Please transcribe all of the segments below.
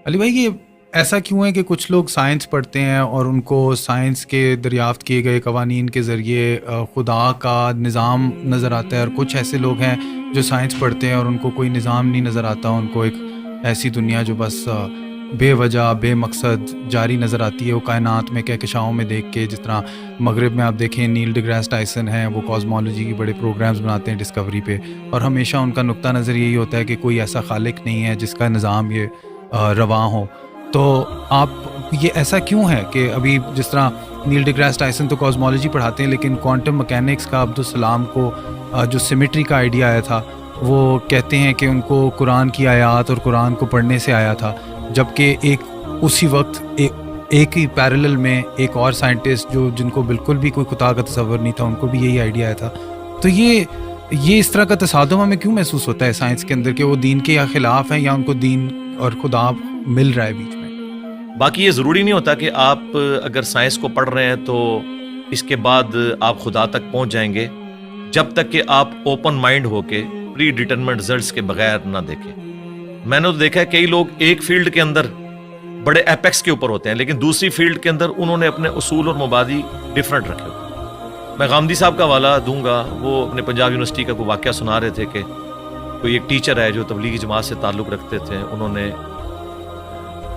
علی بھائی یہ ایسا کیوں ہے کہ کچھ لوگ سائنس پڑھتے ہیں اور ان کو سائنس کے دریافت کیے گئے قوانین کے ذریعے خدا کا نظام نظر آتا ہے، اور کچھ ایسے لوگ ہیں جو سائنس پڑھتے ہیں اور ان کو کوئی نظام نہیں نظر آتا، ان کو ایک ایسی دنیا جو بس بے وجہ بے مقصد جاری نظر آتی ہے، وہ کائنات میں کہکشاؤں میں دیکھ کے. جس طرح مغرب میں آپ دیکھیں نیل ڈی گریس ٹائسن ہیں، وہ کاسمولوجی کے بڑے پروگرامز بناتے ہیں ڈسکوری پہ، اور ہمیشہ ان کا نقطہ نظر یہی ہوتا ہے کہ کوئی ایسا خالق نہیں ہے جس کا نظام یہ رواں ہو. تو آپ یہ ایسا کیوں ہے کہ ابھی جس طرح نیل ڈی گریس ٹائسن تو کاسمولوجی پڑھاتے ہیں، لیکن کوانٹم مکینکس کا عبدالسلام کو جو سیمیٹری کا آئیڈیا آیا تھا وہ کہتے ہیں کہ ان کو قرآن کی آیات اور قرآن کو پڑھنے سے آیا تھا، جبکہ ایک اسی وقت ایک ہی پیرلل میں ایک اور سائنٹسٹ جن کو بالکل بھی کوئی خدا کا تصور نہیں تھا، ان کو بھی یہی آئیڈیا آیا تھا. تو یہ اس طرح کا تصادم ہمیں کیوں محسوس ہوتا ہے سائنس کے اندر کہ وہ دین کے خلاف ہیں یا ان کو دین اور خدا مل رہا ہے بیچ میں؟ باقی یہ ضروری نہیں ہوتا کہ آپ اگر سائنس کو پڑھ رہے ہیں تو اس کے بعد آپ خدا تک پہنچ جائیں گے، جب تک کہ آپ اوپن مائنڈ ہو کے پری ڈیٹرمنٹ رزلٹس کے بغیر نہ دیکھیں. میں نے تو دیکھا ہے کئی لوگ ایک فیلڈ کے اندر بڑے ایپیکس کے اوپر ہوتے ہیں، لیکن دوسری فیلڈ کے اندر انہوں نے اپنے اصول اور مبادی ڈیفرنٹ رکھے ہوتے ہیں. میں غامدی صاحب کا حوالہ دوں گا، وہ اپنے پنجاب یونیورسٹی کا کوئی واقعہ سنا رہے تھے کہ کوئی ایک ٹیچر ہے جو تبلیغی جماعت سے تعلق رکھتے تھے، انہوں نے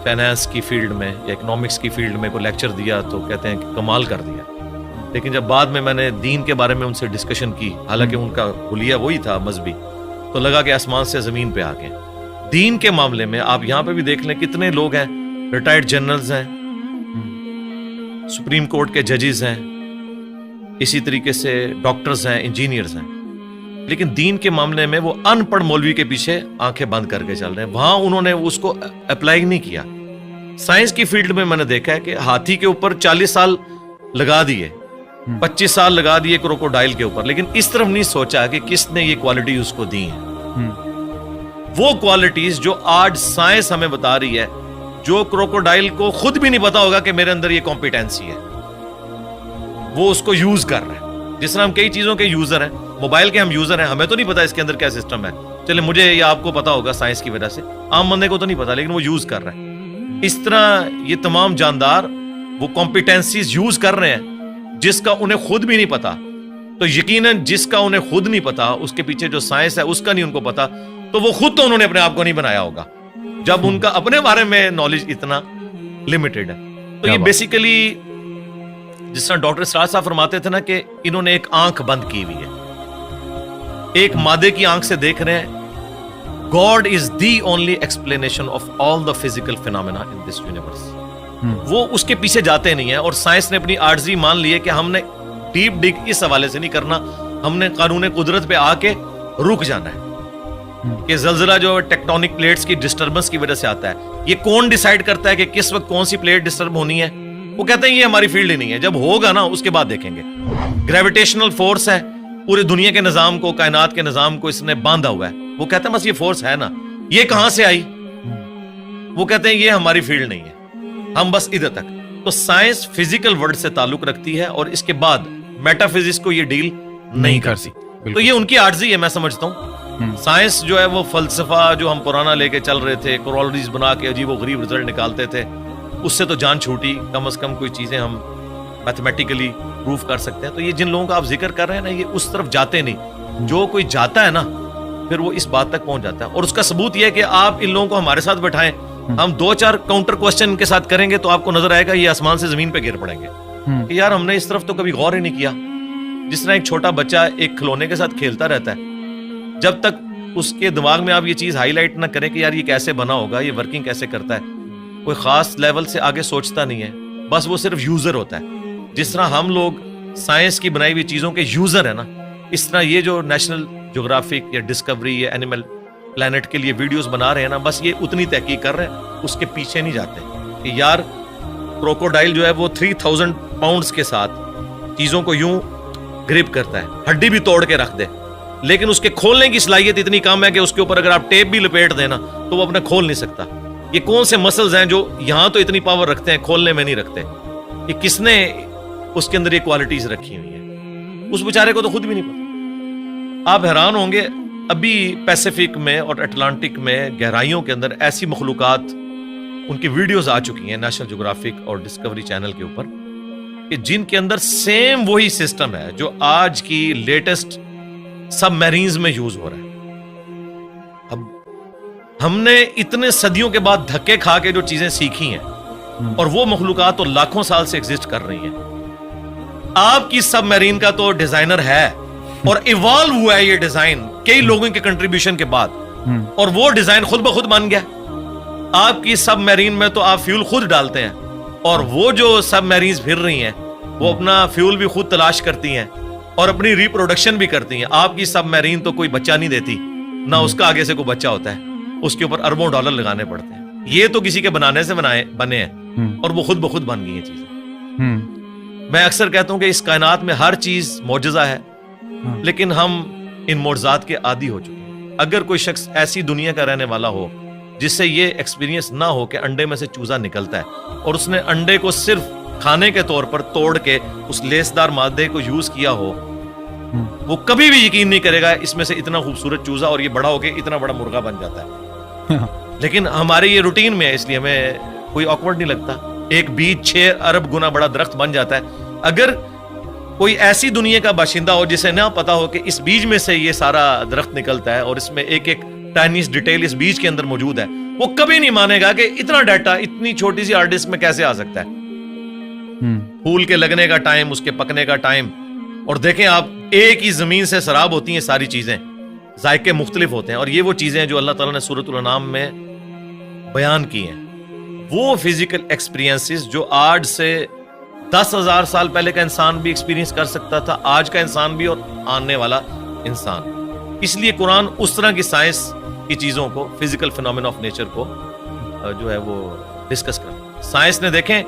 فائنانس کی فیلڈ میں یا اکنامکس کی فیلڈ میں کوئی لیکچر دیا تو کہتے ہیں کہ کمال کر دیا. لیکن جب بعد میں نے دین کے بارے میں ان سے ڈسکشن کی، حالانکہ ان کا حلیہ وہی تھا مذہبی، تو لگا کہ آسمان سے زمین پہ آ گئے. دین کے معاملے میں آپ یہاں پہ بھی دیکھ لیں کتنے لوگ ہیں، ریٹائرڈ جنرلز ہیں، سپریم کورٹ کے ججز ہیں، اسی طریقے سے ڈاکٹرز ہیں، انجینئرز ہیں، لیکن دین کے معاملے میں وہ ان پڑھ مولوی کے پیچھے آنکھیں بند کر کے چل رہے ہیں. وہاں انہوں نے اس کو اپلائی نہیں کیا. سائنس کی فیلڈ میں نے دیکھا ہے کہ ہاتھی کے اوپر 40 سال لگا دیے، 25 سال لگا دیے کروکوڈائل کے اوپر، لیکن اس طرف نہیں سوچا کہ کس نے یہ کوالٹی اس کو دی ہیں. وہ کوالٹیز جو آج سائنس ہمیں بتا رہی ہے، جو کروکوڈائل کو خود بھی نہیں پتا ہوگا کہ میرے اندر یہ کمپیٹنسی ہے، وہ اس کو یوز کر رہا ہے. جس طرح ہم کئی چیزوں کے یوزر ہیں، موبائل کے ہم یوزر ہیں، ہمیں تو نہیں پتا اس کے اندر کیا سسٹم ہے، چلے مجھے یا آپ کو پتا ہوگا سائنس کی وجہ سے، عام بندے کو تو نہیں پتا لیکن وہ یوز کر رہا ہے. اس طرح یہ تمام جاندار وہ کمپیٹنسیز یوز کر رہے ہیں جس کا انہیں خود بھی نہیں پتا. تو یقیناً جس کا انہیں خود نہیں پتا، اس کے پیچھے جو سائنس ہے اس کا نہیں ان کو پتا، تو وہ خود تو انہوں نے اپنے آپ کو نہیں بنایا ہوگا جب ان کا اپنے بارے میں نالج اتنا لمیٹڈ ہے. تو یہ بیسیکلی جس طرح ڈاکٹر اسرار صاحب فرماتے تھے نا کہ انہوں نے ایک آنکھ بند کی ہوئی ہے، ایک مادے کی آنکھ سے دیکھ رہے ہیں. God is the only explanation of all the physical phenomena in this universe. وہ اس کے پیچھے جاتے نہیں ہیں، اور سائنس نے اپنی عاجزی مان لی ہے کہ ہم نے ڈیپ ڈگ اس حوالے سے نہیں کرنا، ہم نے قانون قدرت پہ آ کے رک جانا ہے. کہ زلزلہ جو ٹیکٹونک پلیٹس کی ڈسٹربنس کی وجہ سے آتا ہے، یہ کون ڈیسائیڈ کرتا ہے کہ کس وقت کون سی پلیٹ ڈسٹرب ہونی ہے؟ وہ کہتے ہیں یہ ہماری فیلڈ ہی نہیں ہے، جب ہوگا نا اس کے بعد دیکھیں گے. گریویٹیشنل فورس ہے، پورے دنیا کے نظام کو، کائنات کے نظام کو اس نے باندھا ہوا ہے. وہ کہتے ہیں بس یہ فورس ہے نا، یہ کہاں سے آئی؟ وہ کہتے ہیں یہ ہماری فیلڈ نہیں ہے، ہم بس ادھر تک. تو سائنس فزیکل ورلڈ سے تعلق رکھتی ہے اور اس کے بعد میٹا فزکس کو یہ ڈیل نہیں کرتی. تو یہ ان کی عاجزی ہے، میں سمجھتا ہوں. سائنس جو ہے وہ فلسفہ جو ہم پرانا لے کے چل رہے تھے، کورولریز بنا کے عجیب و غریب رزلٹ نکالتے تھے، اس سے تو جان چھوٹی. کم از کم کوئی چیزیں ہم میتھمیٹیکلی پروف کر سکتے ہیں. تو یہ جن لوگوں کا آپ ذکر کر رہے ہیں نا، یہ اس طرف جاتے نہیں. جو کوئی جاتا ہے نا پھر وہ اس بات تک پہنچ جاتا ہے. اور اس کا ثبوت یہ ہے کہ آپ ان لوگوں کو ہمارے ساتھ بٹھائیں، ہم 2-4 کاؤنٹر کوسچن کے ساتھ کریں گے تو آپ کو نظر آئے گا یہ آسمان سے زمین پہ گر پڑیں گے کہ یار ہم نے اس طرف تو کبھی غور ہی نہیں کیا. جس طرح ایک چھوٹا بچہ ایک کھلونے کے ساتھ کھیلتا رہتا ہے، جب تک اس کے دماغ میں آپ یہ چیز ہائی لائٹ نہ کریں کہ یار یہ کیسے بنا ہوگا، یہ ورکنگ کیسے کرتا ہے، کوئی خاص لیول سے آگے سوچتا نہیں ہے، بس وہ صرف یوزر ہوتا ہے. جس طرح ہم لوگ سائنس کی بنائی ہوئی چیزوں کے یوزر ہیں نا، اس طرح یہ جو نیشنل جغرافک یا ڈسکوری یا اینیمل پلانٹ کے لیے ویڈیوز بنا رہے ہیں نا، بس یہ اتنی تحقیق کر رہے ہیں، اس کے پیچھے نہیں جاتے کہ یار کروکوڈائل جو ہے وہ 3000 پاؤنڈز کے ساتھ چیزوں کو یوں گرپ کرتا ہے، ہڈی بھی توڑ کے رکھ دے، لیکن اس کے کھولنے کی صلاحیت اتنی کم ہے کہ اس کے اوپر اگر آپ ٹیپ بھی لپیٹ دینا تو وہ اپنا کھول نہیں سکتا. یہ کون سے مسلز ہیں جو یہاں تو اتنی پاور رکھتے ہیں، کھولنے میں نہیں رکھتے؟ یہ کس نے اس کے اندر یہ کوالٹیز رکھی ہوئی ہیں؟ اس بیچارے کو تو خود بھی نہیں پتا. آپ حیران ہوں گے، ابھی پیسیفک میں اور اٹلانٹک میں گہرائیوں کے اندر ایسی مخلوقات ان کی ویڈیوز آ چکی ہیں نیشنل جیوگرافک اور ڈسکوری چینل کے اوپر کہ جن کے اندر سیم وہی سسٹم ہے جو آج کی لیٹسٹ سب میرینز میں یوز ہو رہا ہے. اب ہم نے اتنے صدیوں کے بعد دھکے کھا کے جو چیزیں سیکھی ہیں اور وہ مخلوقات تو لاکھوں سال سے ایگزسٹ کر رہی ہیں. آپ کی سب میرین کا تو ڈیزائنر ہے اور ایوالو ہوا ہے یہ ڈیزائن کئی لوگوں کے کنٹریبیوشن کے بعد, اور وہ ڈیزائن خود بخود بن گیا. آپ کی سب میرین میں تو آپ فیول خود ڈالتے ہیں, اور وہ جو سب میرینز پھر رہی ہیں وہ اپنا فیول بھی خود تلاش کرتی ہیں اور اپنی ریپروڈکشن بھی کرتی ہیں. آپ کی سب میرین تو کوئی بچہ نہیں دیتی, نہ اس کا آگے سے کوئی بچہ ہوتا ہے, اس کے اوپر اربوں ڈالر لگانے پڑتے ہیں. یہ تو کسی کے بنانے سے بنے ہیں اور وہ خود بخود بن گئی ہیں چیزیں. میں اکثر کہتا ہوں کہ اس کائنات میں ہر چیز معجزہ ہے, لیکن ہم ان معجزات کے عادی ہو چکے ہیں. اگر کوئی شخص ایسی دنیا کا رہنے والا ہو جس سے یہ ایکسپیرینس نہ ہو کہ انڈے میں سے چوزا نکلتا ہے اور اس نے انڈے کو صرف کھانے کے طور پر توڑ کے اس لیسدار مادے کو یوز کیا ہو, وہ کبھی بھی یقین نہیں کرے گا اس میں سے اتنا خوبصورت چوزا اور یہ بڑا ہو کے اتنا بڑا مرغا بن جاتا ہے. لیکن ہمارے یہ روٹین میں ہے, اس لیے ہمیں کوئی آکورڈ نہیں لگتا. ایک بیج 6 ارب گنا بڑا درخت بن جاتا ہے. اگر کوئی ایسی دنیا کا باشندہ ہو جسے نہ پتا ہو کہ اس بیج میں سے یہ سارا درخت نکلتا ہے اور اس میں ایک ایک ٹائنیس ڈیٹیل اس بیج کے اندر موجود ہے, وہ کبھی نہیں مانے گا کہ اتنا ڈیٹا اتنی چھوٹی سی ہارڈ ڈسک میں کیسے آ سکتا ہے. پھول کے لگنے کا ٹائم, اس کے پکنے کا ٹائم, اور دیکھیں آپ ایک ہی زمین سے سراب ہوتی ہیں ساری چیزیں, ذائقے مختلف ہوتے ہیں, اور یہ وہ چیزیں جو اللہ تعالیٰ نے سورۃ الانعام میں بیان کی ہیں, وہ فزیکل ایکسپیرینسز جو آج سے 10,000 سال پہلے کا انسان بھی ایکسپیرینس کر سکتا تھا, آج کا انسان بھی اور آنے والا انسان. اس لیے قرآن اس طرح کی سائنس کی چیزوں کو, فزیکل فینومینا آف نیچر کو جو ہے وہ ڈسکس کرتا. سائنس نے دیکھیں,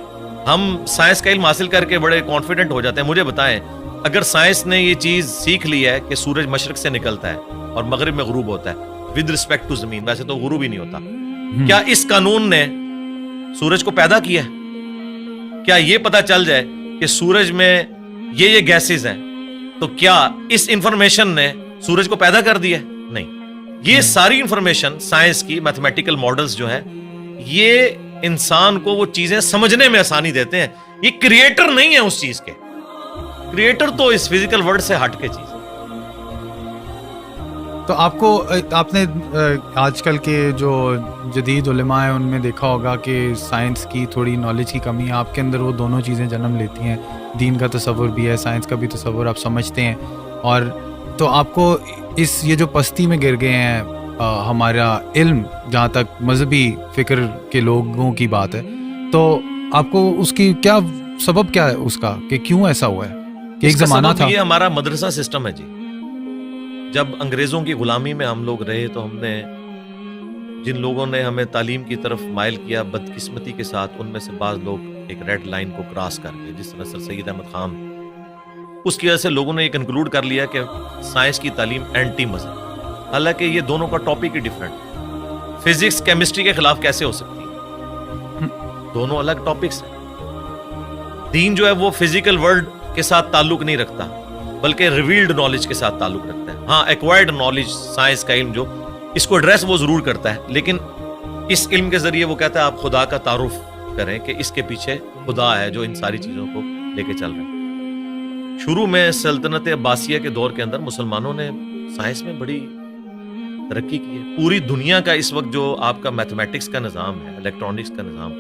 ہم سائنس کا علم حاصل کر کے بڑے کانفیڈنٹ ہو جاتے ہیں. مجھے بتائیں, اگر سائنس نے یہ چیز سیکھ لی ہے کہ سورج مشرق سے نکلتا ہے اور مغرب میں غروب ہوتا ہے ود رسپیکٹ ٹو زمین, ویسے تو غروب ہی نہیں ہوتا, کیا اس قانون نے سورج کو پیدا کیا ہے؟ کیا یہ پتا چل جائے کہ سورج میں یہ گیسز ہیں تو کیا اس انفارمیشن نے سورج کو پیدا کر دیا؟ نہیں. یہ ساری انفارمیشن سائنس کی میتھمیٹیکل ماڈلز جو ہیں, یہ انسان کو وہ چیزیں سمجھنے میں آسانی دیتے ہیں. یہ کریٹر نہیں ہے اس چیز کے, کریٹر تو اس فزیکل ورلڈ سے ہٹ کے چیز. تو آپ نے آج کل کے جو جدید علماء ہیں ان میں دیکھا ہوگا کہ سائنس کی تھوڑی نالج کی کمی ہے. آپ کے اندر وہ دونوں چیزیں جنم لیتی ہیں, دین کا تصور بھی ہے, سائنس کا بھی تصور آپ سمجھتے ہیں. اور تو آپ کو یہ جو پستی میں گر گئے ہیں ہمارا علم, جہاں تک مذہبی فکر کے لوگوں کی بات ہے, تو آپ کو اس کی کیا سبب کیا ہے اس کا, کہ کیوں ایسا ہوا ہے؟ کہ ایک زمانہ تھا, یہ ہمارا مدرسہ سسٹم ہے جی. جب انگریزوں کی غلامی میں ہم لوگ رہے تو ہم نے, جن لوگوں نے ہمیں تعلیم کی طرف مائل کیا, بدقسمتی کے ساتھ ان میں سے بعض لوگ ایک ریڈ لائن کو کراس کر کے, جس طرح سر سید احمد خان, اس کی وجہ سے لوگوں نے یہ کنکلوڈ کر لیا کہ سائنس کی تعلیم اینٹی مذہب. حالانکہ یہ دونوں کا ٹاپک ہی ڈفرنٹ. فزکس کیمسٹری کے خلاف کیسے ہو سکتی ہے؟ دونوں الگ ٹاپکس ہیں. دین جو ہے وہ فزیکل ورلڈ کے ساتھ تعلق نہیں رکھتا, بلکہ ریویلڈ نالج کے ساتھ تعلق رکھتا ہے. ہاں, ایکوائرڈ نالج, سائنس کا علم جو اس کو ایڈریس وہ ضرور کرتا ہے, لیکن اس علم کے ذریعے وہ کہتا ہے آپ خدا کا تعارف کریں کہ اس کے پیچھے خدا ہے جو ان ساری چیزوں کو لے کے چل رہے ہیں. شروع میں سلطنت عباسیہ کے دور کے اندر مسلمانوں نے سائنس میں بڑی ترقی کی ہے. پوری دنیا کا اس وقت جو آپ کا میتھمیٹکس کا نظام ہے, الیکٹرانکس کا نظام,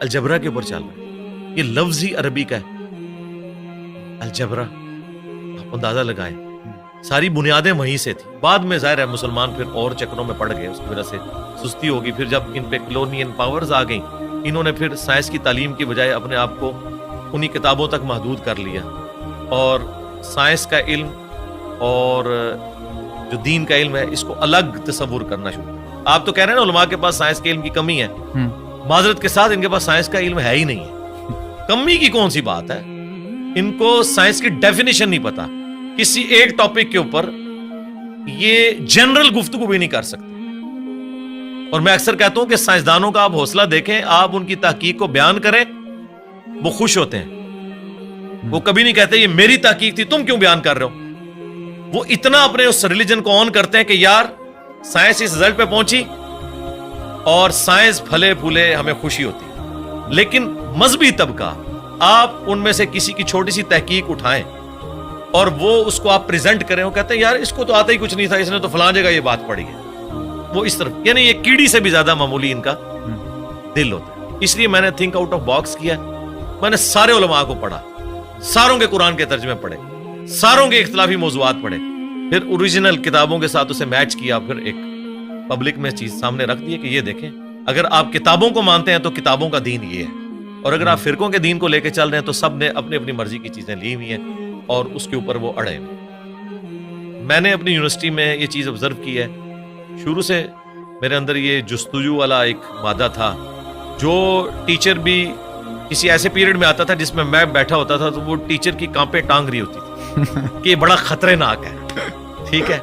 الجبرا کے اوپر چل رہا ہے. یہ لفظ ہی عربی کا ہے, الجبرا. آپ اندازہ لگائیں, ساری بنیادیں وہیں سے تھی. بعد میں ظاہر ہے مسلمان پھر اور چکروں میں پڑ گئے, اس کی وجہ سے سستی ہوگی. پھر جب ان پہ کلونین پاورز آ گئیں, انہوں نے پھر سائنس کی تعلیم کی بجائے اپنے آپ کو انہی کتابوں تک محدود کر لیا, اور سائنس کا علم اور جو دین کا علم ہے اس کو الگ تصور کرنا شروع. آپ تو کہہ رہے ہیں نا علماء کے پاس سائنس کے علم کی کمی ہے. معذرت کے ساتھ ان کے پاس سائنس کا علم ہے ہی نہیں ہے. کمی کی کون سی بات ہے, ان کو سائنس کی ڈیفینیشن نہیں پتا. کسی ایک ٹاپک کے اوپر یہ جنرل گفتگو بھی نہیں کر سکتے. اور میں اکثر کہتا ہوں کہ سائنسدانوں کا آپ حوصلہ دیکھیں, آپ ان کی تحقیق کو بیان کریں, وہ خوش ہوتے ہیں. وہ کبھی نہیں کہتے یہ میری تحقیق تھی, تم کیوں بیان کر رہے ہو. وہ اتنا اپنے اس ریلیجن کو آن کرتے ہیں کہ یار سائنس اس رزلٹ پہ پہنچی, اور سائنس پھلے پھولے ہمیں خوشی ہوتی ہے. لیکن مذہبی طبقہ, آپ ان میں سے کسی کی چھوٹی سی تحقیق اٹھائیں اور وہ اس کو آپ پریزنٹ کریں, وہ کہتے ہیں یار اس کو تو آتا ہی کچھ نہیں تھا, اس نے تو فلاں جگہ یہ بات پڑھی ہے. وہ اس طرف, یعنی یہ کیڑی سے بھی زیادہ معمولی ان کا دل ہوتا ہے. اس لیے میں نے تھنک آؤٹ آف باکس کیا. میں نے سارے علماء کو پڑھا, ساروں کے قرآن کے ترجمے پڑھے, ساروں کے اختلافی موضوعات پڑھے, پھر اوریجنل کتابوں کے ساتھ اسے میچ کیا, پھر ایک پبلک میں چیز سامنے رکھ دی کہ یہ دیکھیں, اگر آپ کتابوں کو مانتے ہیں تو کتابوں کا دین یہ ہے, اور اگر آپ فرقوں کے دین کو لے کے چل رہے ہیں تو سب نے اپنی اپنی مرضی کی چیزیں لی ہوئی ہیں اور اس کے اوپر وہ اڑے ہوئے. میں نے اپنی یونیورسٹی میں یہ چیز آبزرو کی ہے, شروع سے میرے اندر یہ جستجو والا ایک مادہ تھا. جو ٹیچر بھی کسی ایسے پیریڈ میں آتا تھا جس میں بیٹھا ہوتا تھا تو وہ ٹیچر کی کانپیں ٹانگ رہی ہوتی تھی کہ یہ بڑا خطرناک ہے. ٹھیک ہے,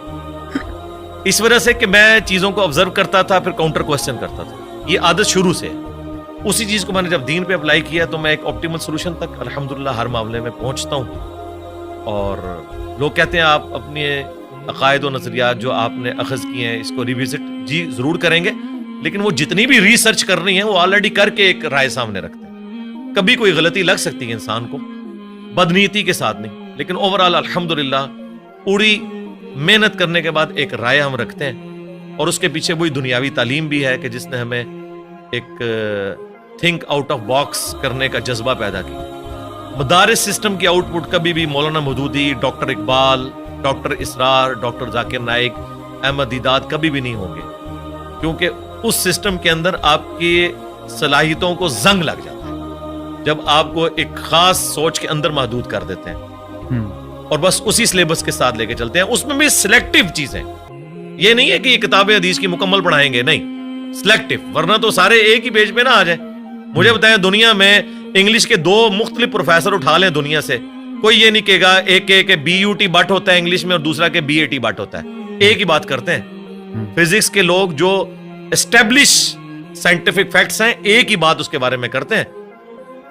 اس وجہ سے کہ میں چیزوں کو آبزرو کرتا تھا, پھر کاؤنٹر کوسچن کرتا تھا. یہ عادت شروع سے. اسی چیز کو میں نے جب دین پہ اپلائی کیا تو میں ایک آپٹیمل سولوشن تک الحمدللہ ہر معاملے میں پہنچتا ہوں. اور لوگ کہتے ہیں آپ اپنے عقائد و نظریات جو آپ نے اخذ کیے ہیں اس کو ریوزٹ جی ضرور کریں گے, لیکن وہ جتنی بھی ریسرچ کرنی ہے وہ آلریڈی کر کے ایک رائے سامنے رکھتے ہیں. کبھی کوئی غلطی لگ سکتی ہے انسان کو, بدنیتی کے ساتھ نہیں, لیکن اوورآل الحمدللہ پوری محنت کرنے کے بعد ایک رائے ہم رکھتے ہیں. اور اس کے پیچھے وہی دنیاوی تعلیم بھی ہے کہ جس نے ہمیں ایک تھنک آؤٹ آف باکس کرنے کا جذبہ پیدا کیا. مدارس سسٹم کی آؤٹ پٹ کبھی بھی مولانا مودودی, ڈاکٹر اقبال, ڈاکٹر اسرار, ڈاکٹر ذاکر نائک, احمد دیدات کبھی بھی نہیں ہوں گے, کیونکہ اس سسٹم کے اندر آپ کی صلاحیتوں کو زنگ لگ جاتا ہے جب آپ کو ایک خاص سوچ کے اندر محدود کر دیتے ہیں اور بس اسی سلیبس کے ساتھ لے کے چلتے ہیں. اس میں بھی سلیکٹیو چیزیں, یہ نہیں ہے کہ یہ کتابیں حدیث کی مکمل پڑھائیں گے, نہیں, سلیکٹیو, ورنہ تو سارے ایک ہی پیج پہ نہ آ جائیں. مجھے بتائیں دنیا میں انگلش کے 2 مختلف پروفیسر اٹھا لیں دنیا سے, کوئی یہ نہیں کہے گا ایک کہ BUT بٹ ہوتا ہے انگلش میں اور دوسرا کہ BAT بٹ ہوتا ہے. ایک ہی بات کرتے ہیں. فزکس کے لوگ جو اسٹیبلش سائنٹیفک فیکٹس ہیں ایک ہی بات اس کے بارے میں کرتے ہیں.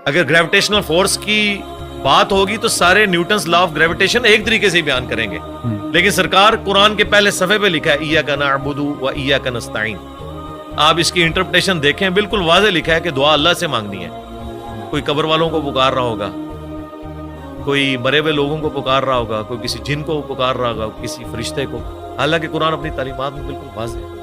اگر گریویٹیشنل فورس کی بات ہوگی تو سارے نیوٹنز لا آف گریویٹیشن ایک طریقے سے ہی بیان کریں گے, لیکن سرکار قرآن کے پہلے صفحے پہ لکھا ہے ایاک نعبد و ایاک نستعین. آپ اس کی انٹرپریٹیشن دیکھیں, بالکل واضح لکھا ہے کہ دعا اللہ سے مانگنی ہے. کوئی قبر والوں کو پکار رہا ہوگا, کوئی مرے ہوئے لوگوں کو پکار رہا ہوگا, کوئی کسی جن کو پکار رہا ہوگا, کسی فرشتے کو, حالانکہ قرآن اپنی تعلیمات میں بالکل واضح ہے.